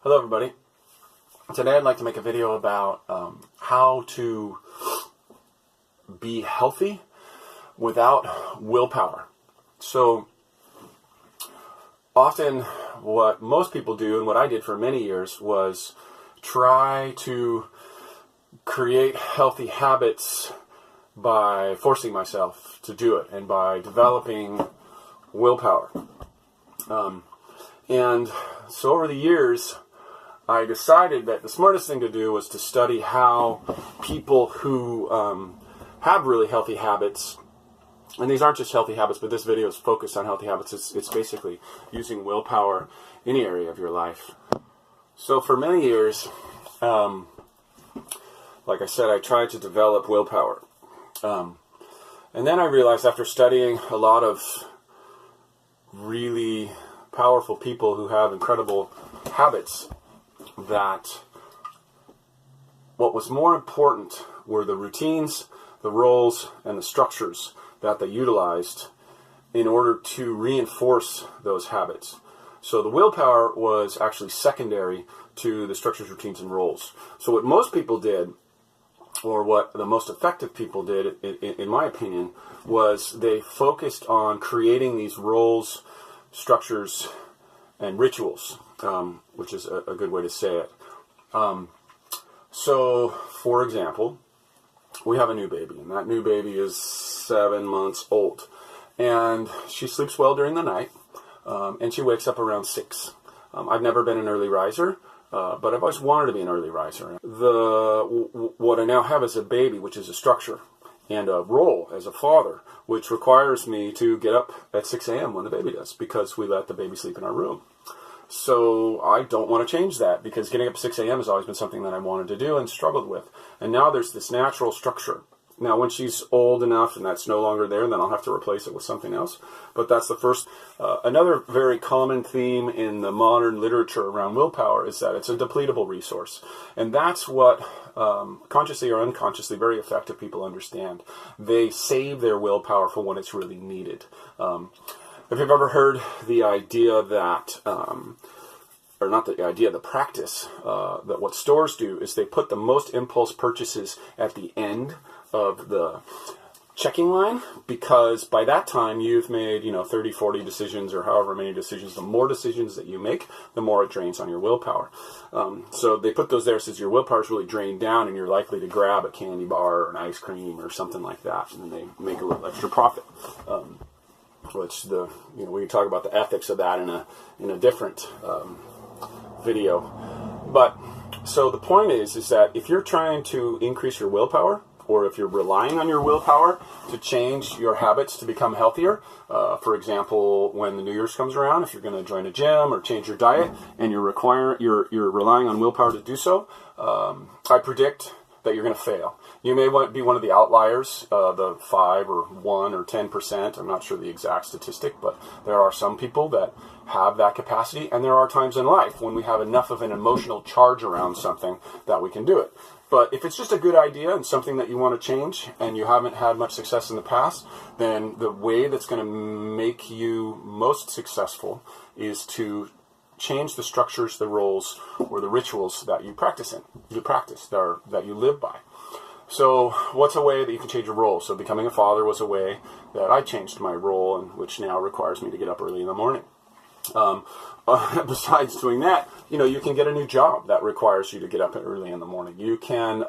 Hello everybody. Today I'd like to make a video about how to be healthy without willpower. So often what most people do, and what I did for many years, was try to create healthy habits by forcing myself to do it and by developing willpower. And so over the years, I decided that the smartest thing to do was to study how people who have really healthy habits, and these aren't just healthy habits, but this video is focused on healthy habits. It's basically using willpower in any area of your life. So for many years, like I said, I tried to develop willpower. And then I realized, after studying a lot of really powerful people who have incredible habits, that what was more important were the routines, the roles, and the structures that they utilized in order to reinforce those habits. So the willpower was actually secondary to the structures, routines, and roles. So what most people did, or what the most effective people did, in my opinion, was they focused on creating these roles, structures, and rituals, which is a good way to say it. So, for example, we have a new baby, and that new baby is 7 months old. And she sleeps well during the night, and she wakes up around 6. I've never been an early riser, but I've always wanted to be an early riser. What I now have is a baby, which is a structure, and a role as a father, which requires me to get up at 6 a.m. when the baby does, because we let the baby sleep in our room. So I don't want to change that, because getting up at 6 a.m. has always been something that I wanted to do and struggled with. And now there's this natural structure. Now, when she's old enough and that's no longer there, then I'll have to replace it with something else. But that's the first. Another very common theme in the modern literature around willpower is that it's a depletable resource. And that's what consciously or unconsciously very effective people understand. They save their willpower for when it's really needed. If you've ever heard the idea that, or not the idea, the practice, that what stores do is they put the most impulse purchases at the end of the checking line, because by that time you've made 30, 40 decisions, or however many decisions. The more decisions that you make, the more it drains on your willpower. So they put those there since your willpower is really drained down, and you're likely to grab a candy bar or an ice cream or something like that, and then they make a little extra profit. Which we can talk about the ethics of that in a different video. But so the point is that if you're trying to increase your willpower, or if you're relying on your willpower to change your habits to become healthier, for example, when the New Year's comes around, if you're going to join a gym or change your diet, and you're relying on willpower to do so, I predict that you're going to fail. You may be one of the outliers, the 5 or 1 or 10%. I'm not sure the exact statistic, but there are some people that have that capacity, and there are times in life when we have enough of an emotional charge around something that we can do it. But if it's just a good idea and something that you want to change, and you haven't had much success in the past, then the way that's going to make you most successful is to change the structures, the roles, or the rituals that you practice that you live by. So what's a way that you can change your role? So becoming a father was a way that I changed my role, and which now requires me to get up early in the morning. Besides doing that, you can get a new job that requires you to get up early in the morning. You can,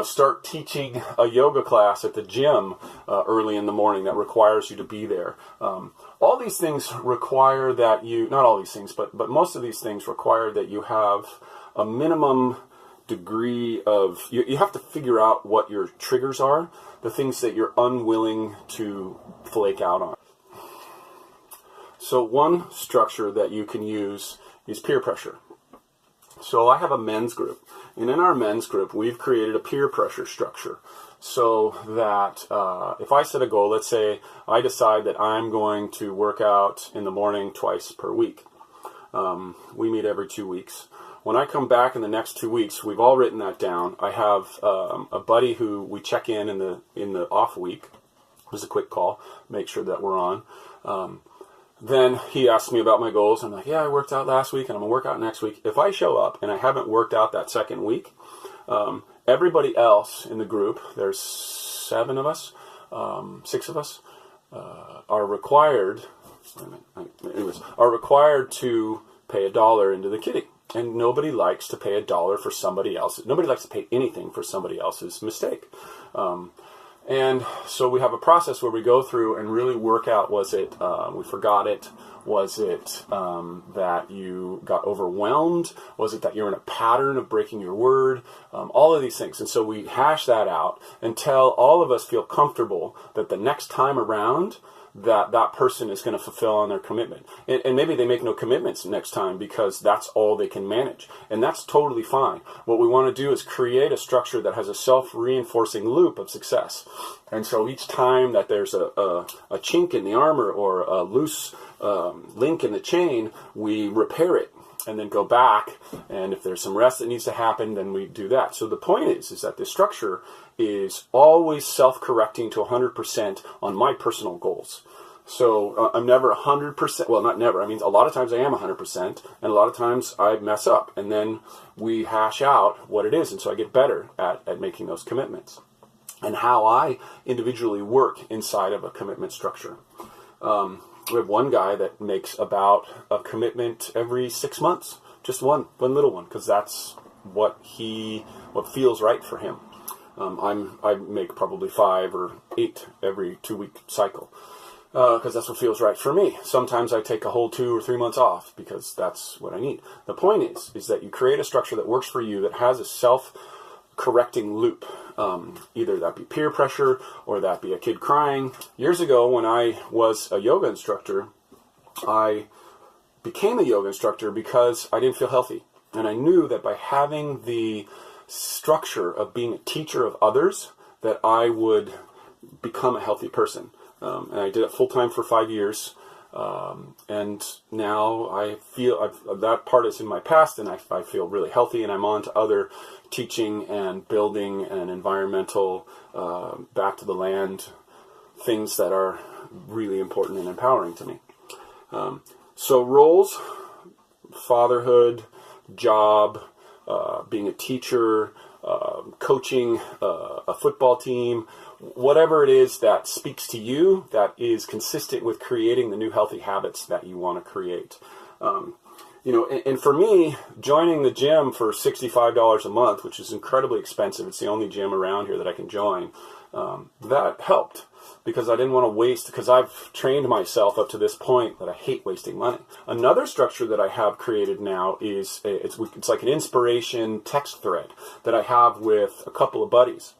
start teaching a yoga class at the gym early in the morning that requires you to be there. All these things require that not all these things, but most of these things require that you have a minimum degree of, you have to figure out what your triggers are, the things that you're unwilling to flake out on. So one structure that you can use is peer pressure. So I have a men's group, and in our men's group, we've created a peer pressure structure so that if I set a goal, let's say I decide that I'm going to work out in the morning twice per week. We meet every 2 weeks. When I come back in the next 2 weeks, we've all written that down. I have a buddy who we check in the off week. Just a quick call, make sure that we're on. then he asked me about my goals. I'm like, yeah, I worked out last week and I'm going to work out next week. If I show up and I haven't worked out that second week, everybody else in the group, there's 7 of us, 6 of us, are required to pay $1 into the kitty. And nobody likes to pay $1 for somebody else. Nobody likes to pay anything for somebody else's mistake. And so we have a process where we go through and really work out, was it we forgot it? Was it that you got overwhelmed? Was it that you're in a pattern of breaking your word? All of these things. And so we hash that out until all of us feel comfortable that the next time around that person is going to fulfill on their commitment. And maybe they make no commitments next time because that's all they can manage. And that's totally fine. What we want to do is create a structure that has a self-reinforcing loop of success. And so each time that there's a chink in the armor or a loose link in the chain, we repair it and then go back. And if there's some rest that needs to happen, then we do that. So the point is that the structure is always self-correcting to 100% on my personal goals. So I'm never 100%, well, not never, I mean, a lot of times I am 100%, and a lot of times I mess up, and then we hash out what it is, and so I get better at making those commitments, and how I individually work inside of a commitment structure. We have one guy that makes about a commitment every 6 months, just one little one, because that's what feels right for him. I make probably 5 or 8 every 2-week cycle because that's what feels right for me. Sometimes I take a whole 2 or 3 months off because that's what I need. The point is that you create a structure that works for you that has a self-correcting loop. Either that be peer pressure or that be a kid crying. Years ago when I was a yoga instructor, I became a yoga instructor because I didn't feel healthy. And I knew that by having the structure of being a teacher of others, that I would become a healthy person. And I did it full-time for 5 years. And now I feel that part is in my past, and I feel really healthy, and I'm on to other teaching and building and environmental, back to the land, things that are really important and empowering to me. So roles, fatherhood, job, being a teacher, coaching a football team, whatever it is that speaks to you, that is consistent with creating the new healthy habits that you want to create. And for me, joining the gym for $65 a month, which is incredibly expensive, it's the only gym around here that I can join, that helped. Because I didn't want to waste, because I've trained myself up to this point that I hate wasting money. Another structure that I have created now is, it's like an inspiration text thread that I have with a couple of buddies.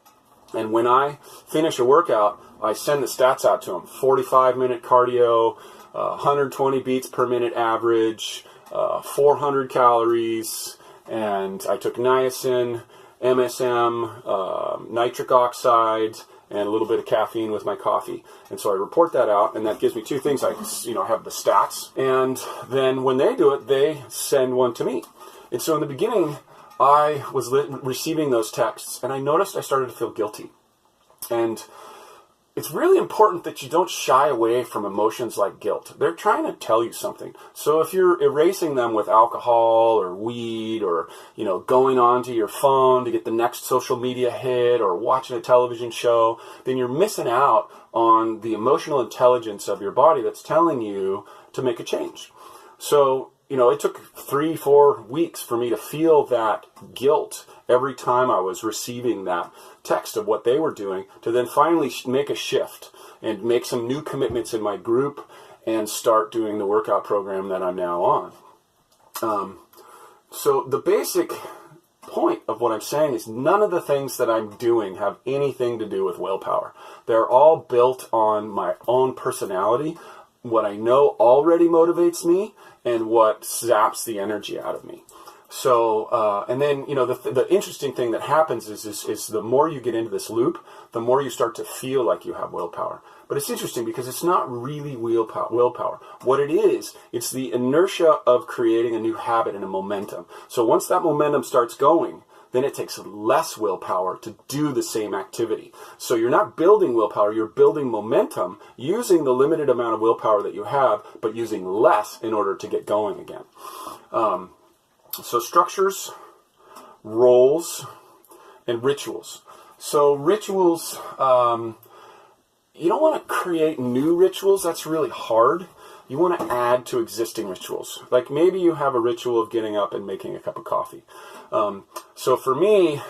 And when I finish a workout, I send the stats out to them. 45-minute cardio, 120 beats per minute average, 400 calories, and I took niacin, MSM, nitric oxide, and a little bit of caffeine with my coffee. And so I report that out, and that gives me 2 things. I have the stats, and then when they do it, they send one to me. And so in the beginning, I was receiving those texts, and I noticed I started to feel guilty. And it's really important that you don't shy away from emotions like guilt. They're trying to tell you something. So if you're erasing them with alcohol or weed or, going onto your phone to get the next social media hit or watching a television show, then you're missing out on the emotional intelligence of your body that's telling you to make a change. So, it took 3-4 weeks for me to feel that guilt every time I was receiving that text of what they were doing, to then finally make a shift and make some new commitments in my group and start doing the workout program that I'm now on. So the basic point of what I'm saying is none of the things that I'm doing have anything to do with willpower. They're all built on my own personality, what I know already motivates me, and what zaps the energy out of me. So, and then, the interesting thing that happens is the more you get into this loop, the more you start to feel like you have willpower. But it's interesting because it's not really willpower. What it is, it's the inertia of creating a new habit and a momentum. So once that momentum starts going, then it takes less willpower to do the same activity. So you're not building willpower, you're building momentum using the limited amount of willpower that you have, but using less in order to get going again. So structures, roles, and rituals. So rituals, you don't want to create new rituals. That's really hard. You want to add to existing rituals. Like maybe you have a ritual of getting up and making a cup of coffee. So for me,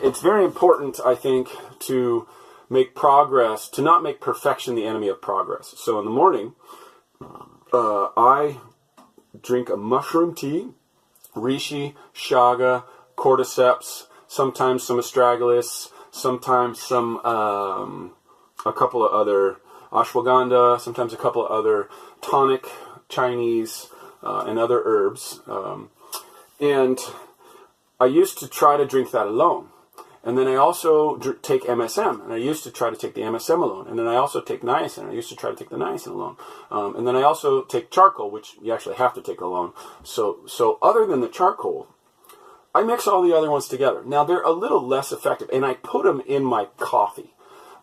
it's very important, I think, to make progress, to not make perfection the enemy of progress. So in the morning, I drink a mushroom tea, reishi, chaga, cordyceps, sometimes some astragalus, sometimes some, a couple of other ashwagandha, sometimes a couple of other tonic Chinese and other herbs. And I used to try to drink that alone. And then I also take MSM, and I used to try to take the MSM alone. And then I also take niacin, and I used to try to take the niacin alone. And then I also take charcoal, which you actually have to take alone. So other than the charcoal, I mix all the other ones together. Now, they're a little less effective, and I put them in my coffee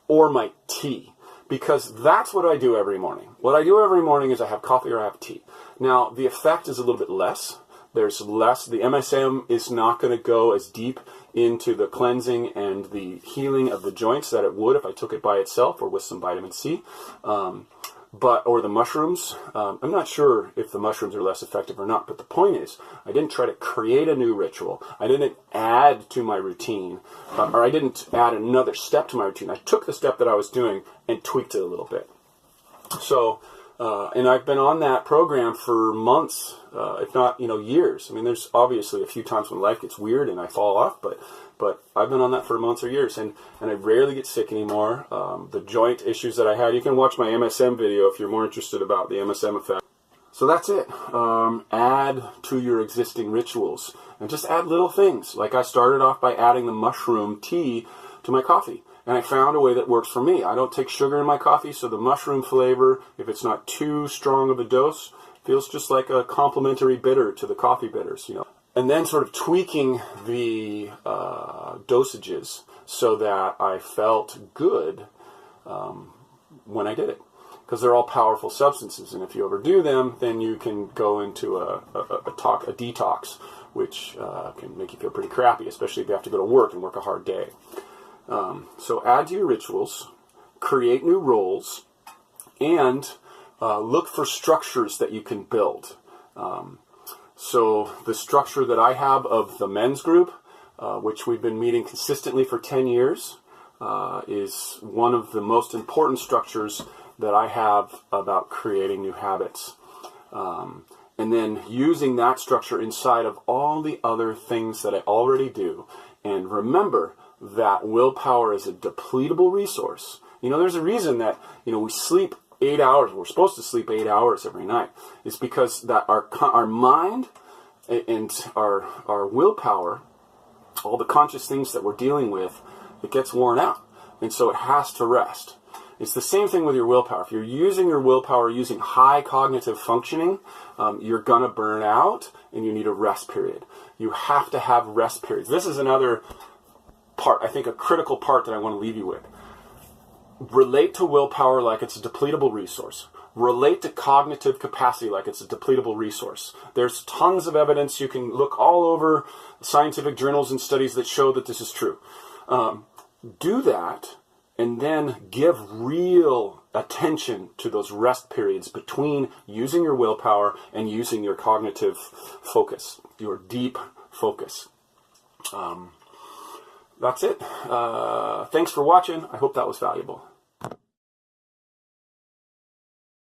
or my tea, because that's what I do every morning. What I do every morning is I have coffee or I have tea. Now, the effect is a little bit less. There's less, the MSM is not going to go as deep into the cleansing and the healing of the joints that it would if I took it by itself or with some vitamin C. Or the mushrooms. I'm not sure if the mushrooms are less effective or not, but the point is, I didn't try to create a new ritual. I didn't add to my routine, or I didn't add another step to my routine. I took the step that I was doing and tweaked it a little bit. So, and I've been on that program for months, if not, years. I mean, there's obviously a few times when life gets weird and I fall off, but I've been on that for months or years, and I rarely get sick anymore. The joint issues that I had, you can watch my MSM video if you're more interested about the MSM effect. So that's it. Add to your existing rituals, and just add little things. Like I started off by adding the mushroom tea to my coffee, and I found a way that works for me. I don't take sugar in my coffee, so the mushroom flavor, if it's not too strong of a dose, feels just like a complementary bitter to the coffee bitters, And then sort of tweaking the dosages so that I felt good when I did it. Because they're all powerful substances, and if you overdo them, then you can go into a detox, which can make you feel pretty crappy, especially if you have to go to work and work a hard day. So add to your rituals, create new roles, and look for structures that you can build. So the structure that I have of the men's group, which we've been meeting consistently for 10 years, is one of the most important structures that I have about creating new habits. And then using that structure inside of all the other things that I already do. And remember that willpower is a depletable resource. There's a reason that, we sleep 8 hours. We're supposed to sleep 8 hours every night. It's because that our mind and our willpower, all the conscious things that we're dealing with, it gets worn out. And so it has to rest. It's the same thing with your willpower. If you're using your willpower using high cognitive functioning, you're going to burn out and you need a rest period. You have to have rest periods. This is another part, I think a critical part that I want to leave you with. Relate to willpower like it's a depletable resource. Relate to cognitive capacity like it's a depletable resource. There's tons of evidence. You can look all over scientific journals and studies that show that this is true. Do that, and then give real attention to those rest periods between using your willpower and using your cognitive focus, your deep focus. That's it. Thanks for watching. I hope that was valuable.